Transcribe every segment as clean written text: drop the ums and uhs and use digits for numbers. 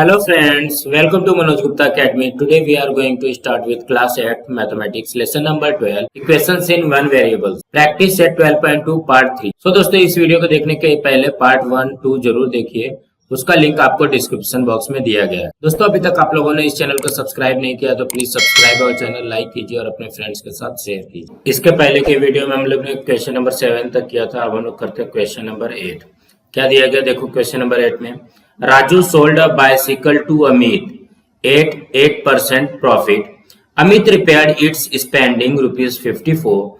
Hello friends, welcome to Manoj Gupta Academy. Today we are going to start with class 8 mathematics lesson number 12 equations in one variable. Practice set 12.2 part 3. So दोस्तों इस video को देखने के पहले part 1, 2 जरूर देखिए। उसका link आपको डिस्क्रिप्शन बॉक्स में दिया गया है। दोस्तों अभी तक आप लोगों ने इस चैनल को सब्सक्राइब नहीं किया तो प्लीज सब्सक्राइब और चैनल लाइक कीजिए और अपने फ्रेंड्स के साथ शेयर कीजिए। इसके पहले के वीडियो में हम लोग ने क्वेश्चन नंबर 7 तक किया था। अब हम लोग करते हैं क्वेश्चन नंबर 8। क्या दिया गया देखो क्वेश्चन नंबर 8 में, Raju sold a bicycle to Amit at 8% profit. Amit repaired its spending rupees 54.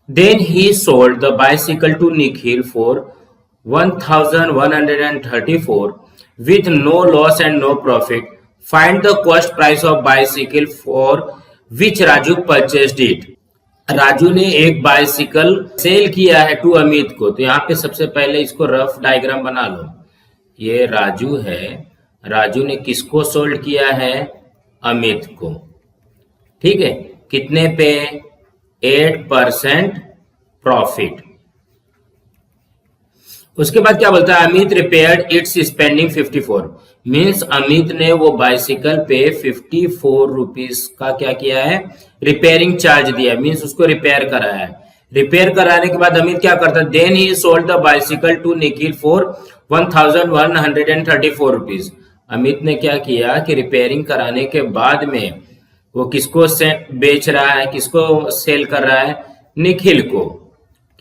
Then he sold the bicycle to Nikhil for 1134 with no loss and no profit. Find the cost price of bicycle for which Raju purchased it. Raju ने एक bicycle cell किया है to Amit को। तो यहाँ पे सबसे पहले इसको रफ डायग्राम बना लो। ये राजू है, राजू ने किसको सोल्ड किया है? अमित को। ठीक है, कितने पे? 8% प्रॉफिट। उसके बाद क्या बोलता है? Amit repaired it's spending 54। Means Amit ने वो बाइसिकल पे 54 रुपीज का क्या किया है? रिपेयरिंग चार्ज दिया। मीन्स उसको रिपेयर कराया है। रिपेयर कराने के बाद अमित क्या करता है? Then he sold the bicycle to Nikhil for 1134 rupees. Amit ने क्या किया कि रिपेयरिंग कराने के बाद में वो किसको बेच रहा है, किसको सेल कर रहा है? निखिल को।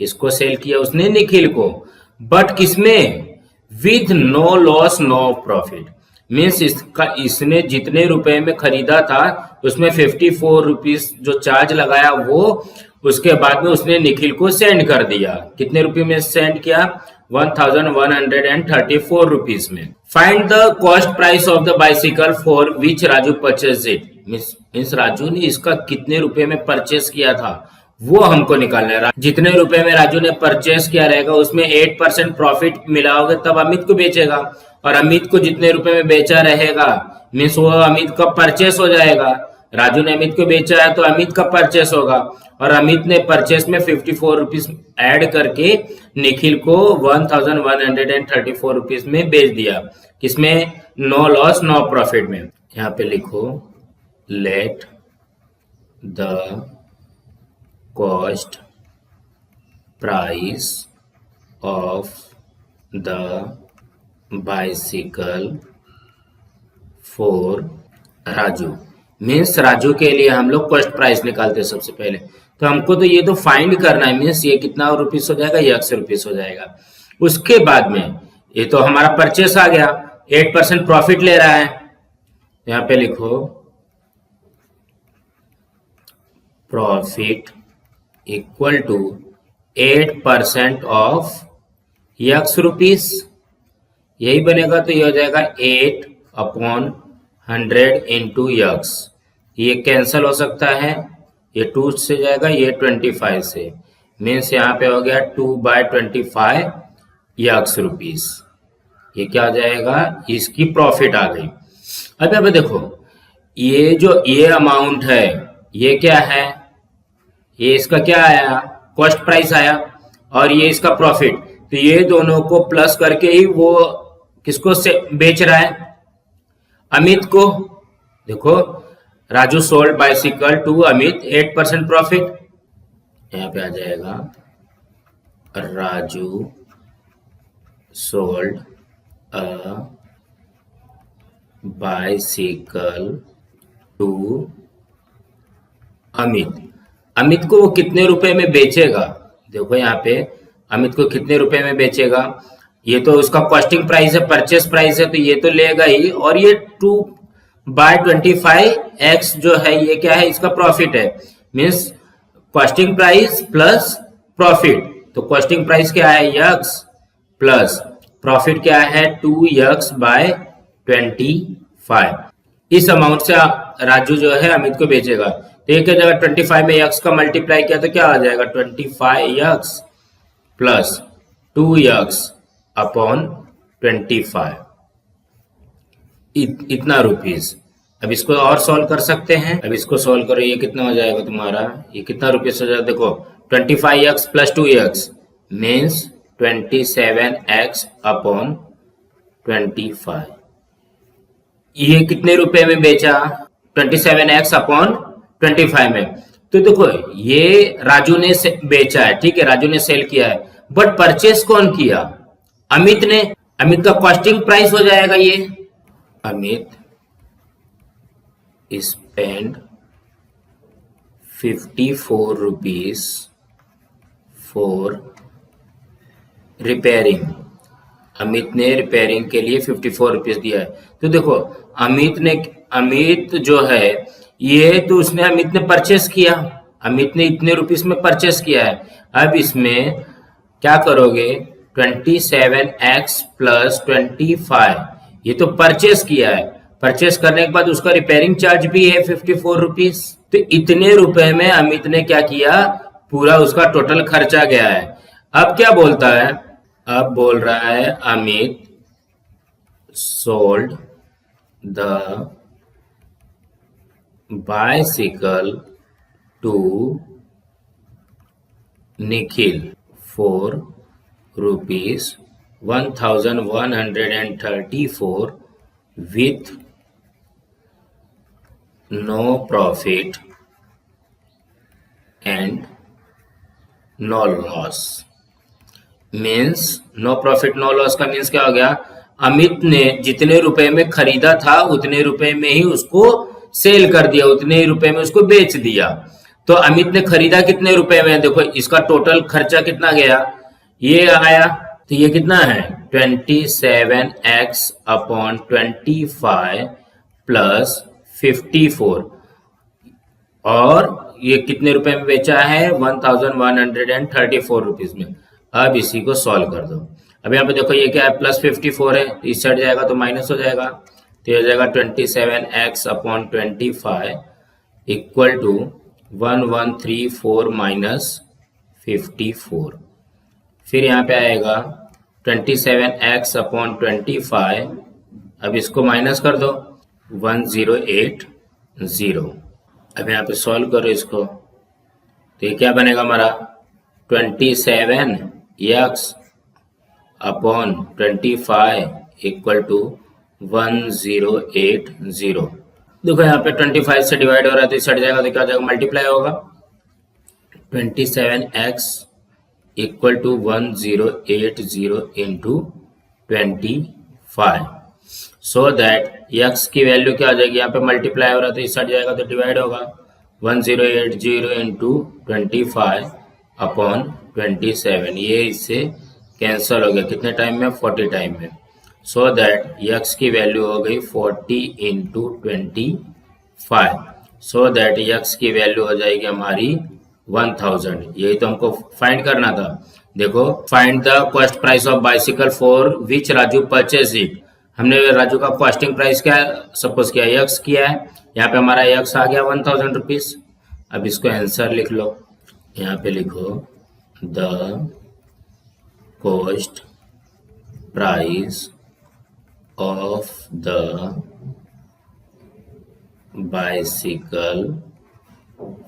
किसको सेल किया उसने? निखिल को। बट किसमें? With no loss no profit. Means इसने जितने रुपए में खरीदा था उसमें 54 रुपीज जो चार्ज लगाया वो उसके बाद में उसने निखिल को सेंड कर दिया। कितने रुपए में सेंड किया? 1134 रुपीज में। Find the cost price of the bicycle for which Raju purchase it. Means Raju ने इसका कितने रुपए में परचेस किया था वो हमको निकालना है। जितने रुपए में राजू ने परचेस किया रहेगा उसमें 8% प्रॉफिट मिलाओगे तब अमित को बेचेगा, और अमित को जितने रुपए में बेचा रहेगा मीन्स वो अमित का परचेस हो जाएगा। राजू ने अमित को बेचा है तो अमित का परचेस होगा, और अमित ने परचेस में 54 रुपीज ऐड करके निखिल को 1134 रुपीज में बेच दिया। किसमें? नो लॉस नो प्रॉफिट में। यहाँ पे लिखो let the cost price of the bicycle for Raju. Means Raju के लिए हम लोग कॉस्ट प्राइस निकालते हैं सबसे पहले। तो हमको तो ये तो फाइंड करना है। मीन्स ये कितना रुपीस हो जाएगा? ये 100 रुपीस हो जाएगा। उसके बाद में ये तो हमारा परचेस आ गया, 8% प्रॉफिट ले रहा है। यहाँ पे लिखो profit equal to 8% of x rupees. यही बनेगा तो ये हो जाएगा 8/100 इंटू x। ये कैंसल हो सकता है, ये 2 से जाएगा, ये 25 से। मीन्स यहाँ पे हो गया 2/25 x रुपीस। ये क्या हो जाएगा? इसकी प्रॉफिट आ गई। अब देखो ये जो ये अमाउंट है ये क्या है? ये इसका क्या आया? कॉस्ट प्राइस आया, और ये इसका प्रॉफिट। तो ये दोनों को प्लस करके ही वो किसको से बेच रहा है? अमित को। देखो Raju sold bicycle to Amit 8% profit. यहाँ पे आ जाएगा Raju sold a bicycle to Amit. Amit को वो कितने रुपए में बेचेगा? देखो यहाँ पे अमित को कितने रुपए में बेचेगा? ये तो उसका कॉस्टिंग प्राइस है, परचेस प्राइस है, तो ये तो लेगा ही। और ये 2/25x जो है ये क्या है? इसका प्रॉफिट है। Means costing price plus profit. तो कॉस्टिंग प्राइस क्या है? x प्लस प्रॉफिट क्या है? 2x/25। इस अमाउंट से राजू जो है अमित को बेचेगा। तो एक जगह 25 में x का मल्टीप्लाई किया तो क्या आ जाएगा? 25x प्लस 2x/25 इतना रुपीस। अब इसको और सॉल्व कर सकते हैं। अब इसको सॉल्व करो, ये कितना हो जाएगा तुम्हारा? ये कितना रुपीस हो जाएगा? देखो 25x plus 2x means 27x/25। ये कितने रुपए में बेचा? 27x अपॉन 25 में। तो देखो ये राजू ने बेचा है, ठीक है, राजू ने सेल किया है, बट परचेस कौन किया? अमित ने। अमित का कॉस्टिंग प्राइस हो जाएगा ये। Amit spend 54 rupees for repairing. Amit ने रिपेयरिंग के लिए 54 रुपीज दिया है। तो देखो अमित जो है ये तो उसने अमित ने परचेस किया, अमित ने इतने रुपीस में परचेस किया है। अब इसमें क्या करोगे? 27x प्लस 25, ये तो परचेस किया है, परचेस करने के बाद उसका रिपेयरिंग चार्ज भी है 54 रुपीज। तो इतने रुपए में अमित ने क्या किया? पूरा उसका टोटल खर्चा गया है। अब क्या बोलता है? अब बोल रहा है Amit sold the bicycle to Nikhil for rupees 1134 with no profit and no loss। Means no profit no loss का मीन्स क्या हो गया? अमित ने जितने रुपए में खरीदा था उतने रुपए में ही उसको सेल कर दिया, उतने ही रुपए में उसको बेच दिया। तो अमित ने खरीदा कितने रुपए में? देखो इसका टोटल खर्चा कितना गया? ये आया, तो ये कितना है? 27x अपॉन 25 प्लस 54, और ये कितने रुपए में बेचा है? 1134 रुपीज में। अब इसी को सॉल्व कर दो। अब यहाँ पे देखो ये क्या है? प्लस 54 है, इस साइड जाएगा तो माइनस हो जाएगा, तो ये हो जाएगा 27x upon 25 equal to 1134 minus 54। फिर यहाँ पे आएगा 27x अपॉन 25, अब इसको माइनस कर दो 1080। अब यहाँ पे सॉल्व करो इसको, तो ये क्या बनेगा हमारा? 27x upon 25 equal to 1080। देखो यहाँ पे 25 से डिवाइड हो रहा है तो इस साइड जाएगा तो क्या हो जाएगा? मल्टीप्लाई होगा। 27x equal to 1080 into 25, so that x की वैल्यू क्या आ जाएगी? यहाँ पे मल्टीप्लाई हो रहा है तो इस साइड जाएगा तो डिवाइड होगा। 1080 इंटू 25 अपॉन 27, ये इससे कैंसल हो गया। कितने टाइम में? 40 टाइम में। सो दैट x की वैल्यू हो गई 40 इंटू 25, सो दैट x की वैल्यू हो जाएगी हमारी 1000। यही तो हमको फाइंड करना था। देखो, find the cost price of bicycle for which Raju purchase it. हमने राजू का कॉस्टिंग प्राइस क्या सपोज किया? x किया है, यहाँ पे हमारा x आ गया 1000 रुपीज। अब इसको आंसर लिख लो, यहाँ पे लिखो the cost price of the bicycle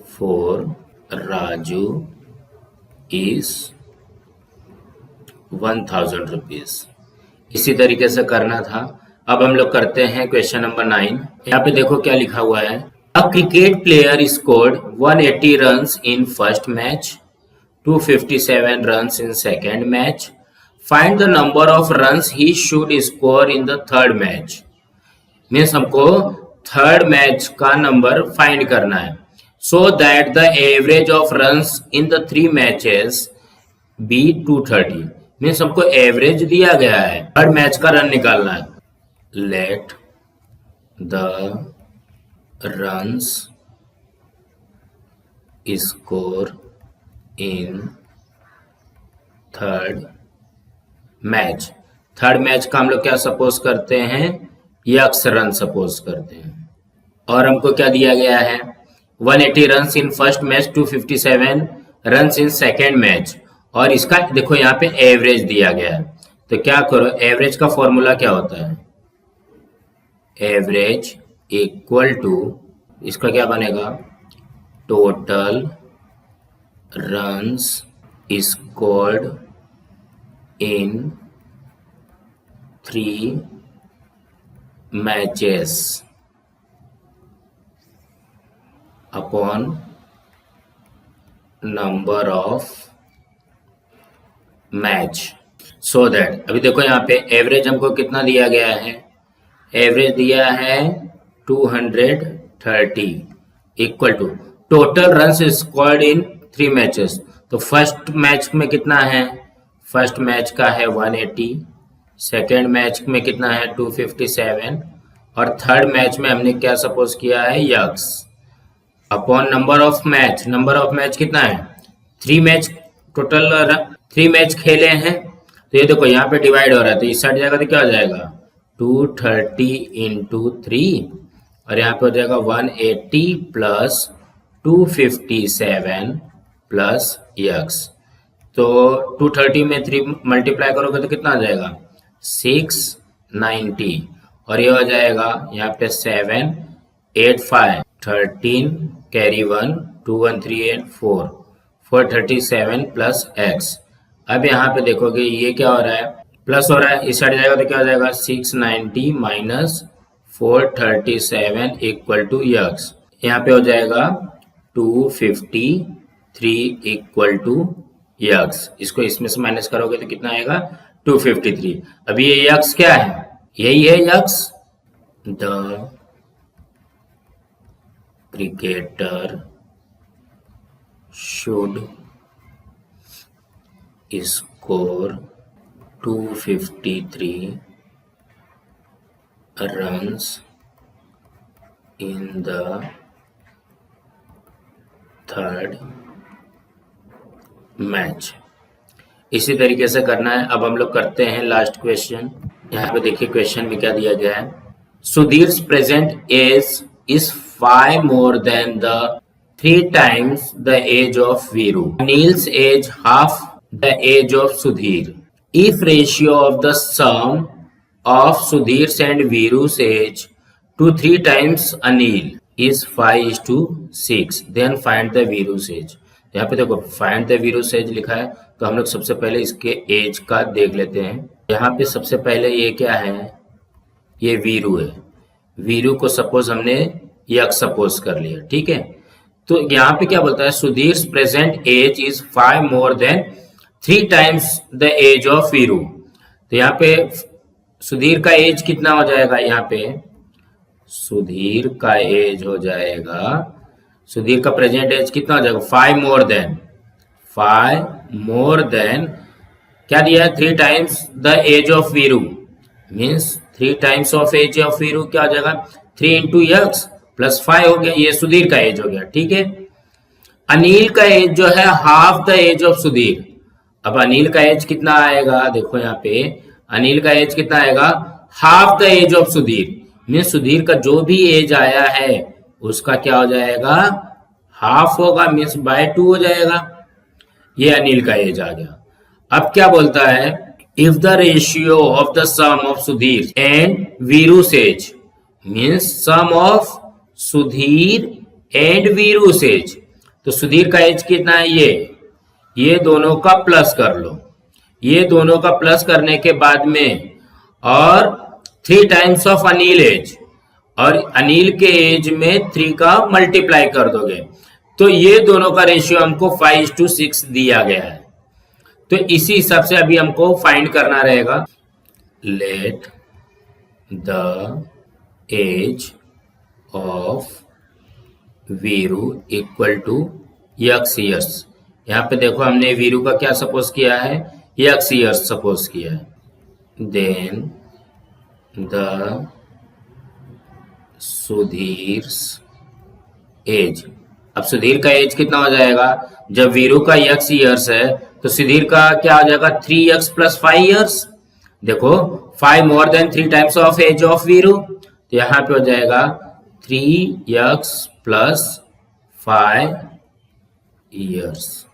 for Raju is 1000 rupees. इसी तरीके से करना था। अब हम लोग करते हैं क्वेश्चन नंबर 9। यहाँ पे देखो क्या लिखा हुआ है। A cricket player scored 180 runs in first match, 257 runs in second match, find the number of runs he should score in the third match. Means हमको थर्ड मैच का नंबर फाइंड करना है, so that the average of runs in the 3 matches be 230। Means हमको average दिया गया है, third match का run निकालना है। Let the runs score in third match. Third match का हम लोग क्या सपोज करते हैं? x रन सपोज करते हैं। और हमको क्या दिया गया है? 180 runs in first match, 257 runs in second match, और इसका देखो यहाँ पे एवरेज दिया गया है। तो क्या करो, एवरेज का फॉर्मूला क्या होता है? एवरेज इक्वल टू, इसका क्या बनेगा? Total runs scored in 3 matches upon number of match, so that अभी देखो यहाँ पे एवरेज हमको कितना दिया गया है, एवरेज दिया है 230 equal to total runs scored in 3 matches. तो फर्स्ट मैच में कितना है, फर्स्ट मैच का है 180, सेकेंड मैच में कितना है 257 और थर्ड मैच में हमने क्या सपोज किया है x upon number of match. Number of match कितना है 3 मैच, टोटल 3 मैच खेले हैं। तो ये देखो यहाँ पे डिवाइड हो रहा है तो इस साइड जाएगा तो क्या हो जाएगा 230 इंटू 3 और यहाँ पे हो जाएगा 180 प्लस 257 प्लस यक्स। तो 230 में 3 मल्टीप्लाई करोगे तो कितना आ जाएगा 690 और ये हो जाएगा यहाँ पे 7 8 5 13 कैरी 1 2 1 3 8 4 437 प्लस एक्स। अब यहाँ पे देखोगे ये क्या हो रहा है प्लस हो रहा है, इस साइड जाएगा तो क्या हो जाएगा 690 माइनस 437 इक्वल टू यक्स। यहाँ पे हो जाएगा 253 इक्वल टू यक्स। इसको इसमें से माइनस करोगे तो कितना आएगा 253। अभी ये यक्स क्या है, यही है x. The cricketer should score 253 runs in the third match. इसी तरीके से करना है। अब हम लोग करते हैं लास्ट क्वेश्चन। यहाँ पे देखिए क्वेश्चन में क्या दिया गया है, Sudhir's present age is 5 more than the 3 times the age of Viru. Anil's age half the age of Sudhir. If ratio of the sum of Sudhir's and Viru's age to 3 times Anil is 5:6, then find the Viru's age. यहाँ पे देखो find the Viru's age लिखा है तो हम लोग सबसे पहले इसके एज का देख लेते हैं। यहाँ पे सबसे पहले ये क्या है, ये वीरू है। वीरू को सपोज हमने यक्स सपोज कर लिया, ठीक है। तो यहाँ पे क्या बोलता है Sudhir present age is 5 more than 3 times the age of Veeru. तो यहाँ पे सुधीर का एज कितना हो जाएगा, यहाँ पे सुधीर का एज हो जाएगा, सुधीर का प्रेजेंट एज कितना हो जाएगा 5 more than क्या दिया है 3 times the age of Veeru, means 3 times of age of Veeru क्या हो जाएगा 3 into यक्स प्लस 5 हो गया, ये सुधीर का एज हो गया, ठीक है। अनिल का एज जो है half the age of Sudhir. अब अनिल का एज कितना आएगा, देखो यहाँ पे अनिल का एज कितना आएगा half the age of Sudhir, means Sudhir का जो भी एज आया है उसका क्या हो जाएगा हाफ होगा, मीन्स बाय 2 हो जाएगा। ये अनिल का एज आ गया। अब क्या बोलता है, if the ratio of the sum of Sudhir and Viru's age, means sum of Sudhir and Viru's age. तो सुधीर का एज कितना है, ये दोनों का प्लस कर लो, ये दोनों का प्लस करने के बाद में और 3 times ऑफ अनिल एज, और अनिल के एज में 3 का मल्टीप्लाई कर दोगे तो ये दोनों का रेशियो हमको 5:6 दिया गया है। तो इसी हिसाब से अभी हमको फाइंड करना रहेगा। Let the age of Veeru equal to x years. यहाँ पे देखो हमने वीरू का क्या सपोज किया है, यक्स ईयर्स सपोज किया है। देन द सुधीर्स एज, अब सुधीर का एज कितना हो जाएगा, जब वीरू का यक्स ईयर्स है तो सुधीर का क्या हो जाएगा 3x प्लस 5 ईयर्स। देखो 5 more than 3 times of age of Veeru, तो यहाँ पे हो जाएगा 3x प्लस 5 ईयर्स।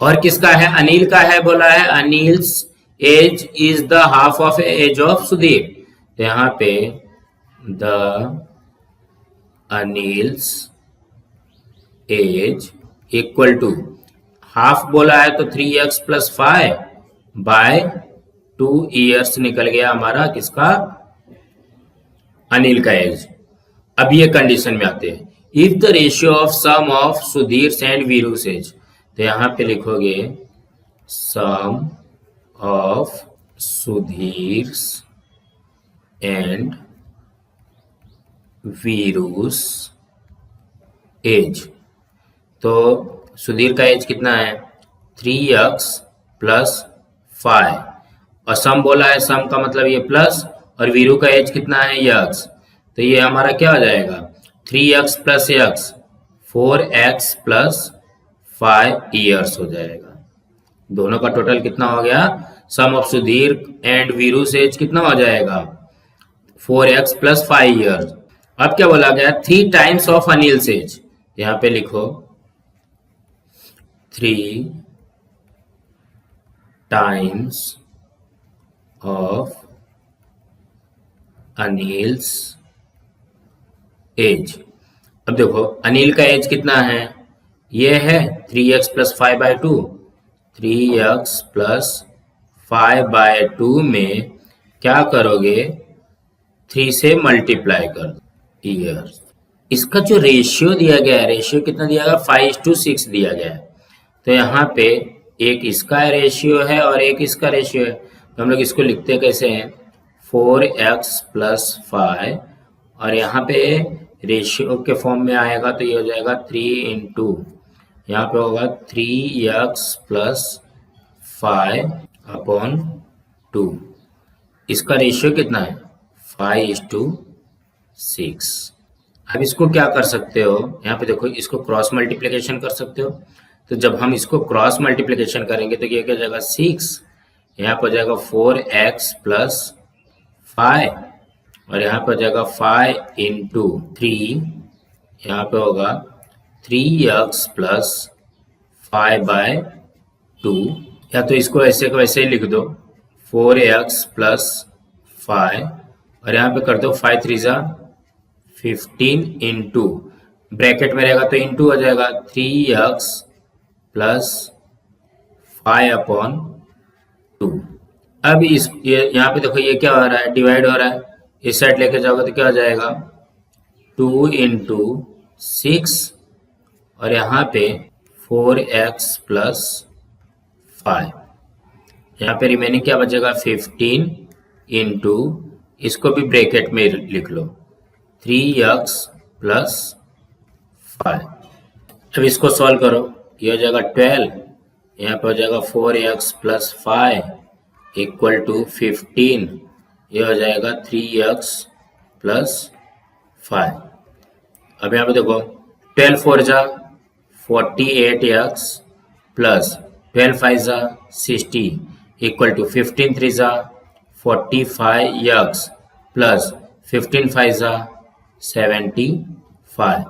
और किसका है, अनिल का है, बोला है Anil's age is the half of age of Sudhir. तो यहाँ पे the Anil's age equal to half बोला है तो 3x प्लस 5 बाय 2 ईयर्स निकल गया हमारा किसका अनिल का एज। अब ये कंडीशन में आते हैं, if the ratio of sum of Sudhir and Viru's age, तो यहाँ पे लिखोगे sum of Sudhir and Viru's age. तो सुधीर का एज कितना है 3x प्लस 5, और सम बोला है, सम का मतलब ये प्लस, और वीरू का एज कितना है x, तो ये हमारा क्या हो जाएगा 3x plus x 4x plus 5 years हो जाएगा। दोनों का टोटल कितना हो गया, sum of Sudhir and Viru age कितना हो जाएगा 4x प्लस 5 ईयर्स। अब क्या बोला गया 3 टाइम्स ऑफ अनिल एज, यहाँ पे लिखो 3 टाइम्स ऑफ अनिल्स एज। अब देखो अनिल का एज कितना है, ये है 3x प्लस 5/2, 3x प्लस 5/2 में क्या करोगे 3 से मल्टीप्लाई कर दो ईयर्स। इसका जो रेशियो दिया गया है, रेशियो कितना दिया गया 5:6 दिया गया है, तो यहाँ पे एक इसका रेशियो है और एक इसका रेशियो है, तो हम लोग इसको लिखते कैसे हैं 4x प्लस 5, और यहाँ पे रेशियो के फॉर्म में आएगा तो ये हो जाएगा 3 इंटू, यहाँ पे होगा 3x प्लस 5/2। इसका रेशियो कितना है 5:6। अब इसको क्या कर सकते हो, यहाँ पे देखो इसको क्रॉस मल्टीप्लिकेशन कर सकते हो, तो जब हम इसको क्रॉस मल्टीप्लिकेशन करेंगे तो ये क्या जाएगा 6, यहाँ पर जाएगा 4x प्लस 5, और यहाँ पर जाएगा 5 इंटू 3, यहाँ पे होगा 3x प्लस 5/2, या तो इसको ऐसे को ऐसे ही लिख दो 4x प्लस 5, और यहाँ पे कर दो 5 3 जा 15 इंटू, ब्रैकेट में रहेगा तो इंटू हो जाएगा 3x प्लस 5/2। अब इस यहाँ पे देखो ये क्या हो रहा है डिवाइड हो रहा है, इस साइड लेके जाओगे तो क्या हो जाएगा 2 इंटू 6, और यहाँ पे 4x प्लस 5, यहाँ पे रिमेनिंग क्या बचेगा 15 इंटू, इसको भी ब्रैकेट में लिख लो 3x प्लस 5। अब इसको सॉल्व करो, ये हो जाएगा 12, यहाँ पे हो जाएगा 4x प्लस 5 इक्वल टू 15, ये हो जाएगा 3x प्लस 5। अब यहाँ पे देखो 12 4 जा 48x प्लस 12 5 जा 60 इक्वल टू 15 3 जा 45x प्लस 15 5 जा 75।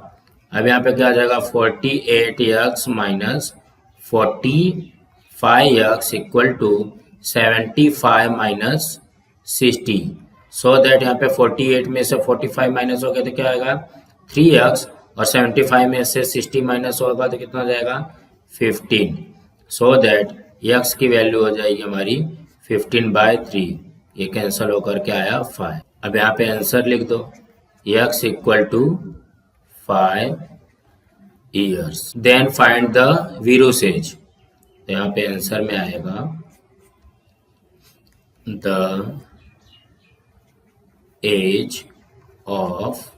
अब यहाँ पे क्या आ जाएगा 48x minus 45x equal to 75 minus 60, so that यहाँ पे 48 में से 45 माइनस हो गया तो क्या आएगा 3x, और 75 में से 60 माइनस होगा तो कितना हो जाएगा 15, सो दैट x की वैल्यू हो जाएगी हमारी 15/3, ये कैंसिल होकर के आया 5। अब यहाँ पे आंसर लिख दो x equal to 5 years. Then find the Viru's age, तो यहाँ पे आंसर में आएगा the age of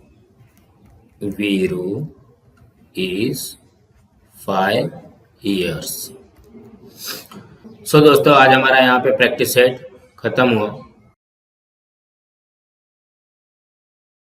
Viru is 5 years. So दोस्तों आज हमारा यहाँ पे प्रैक्टिस सेट खत्म हुआ।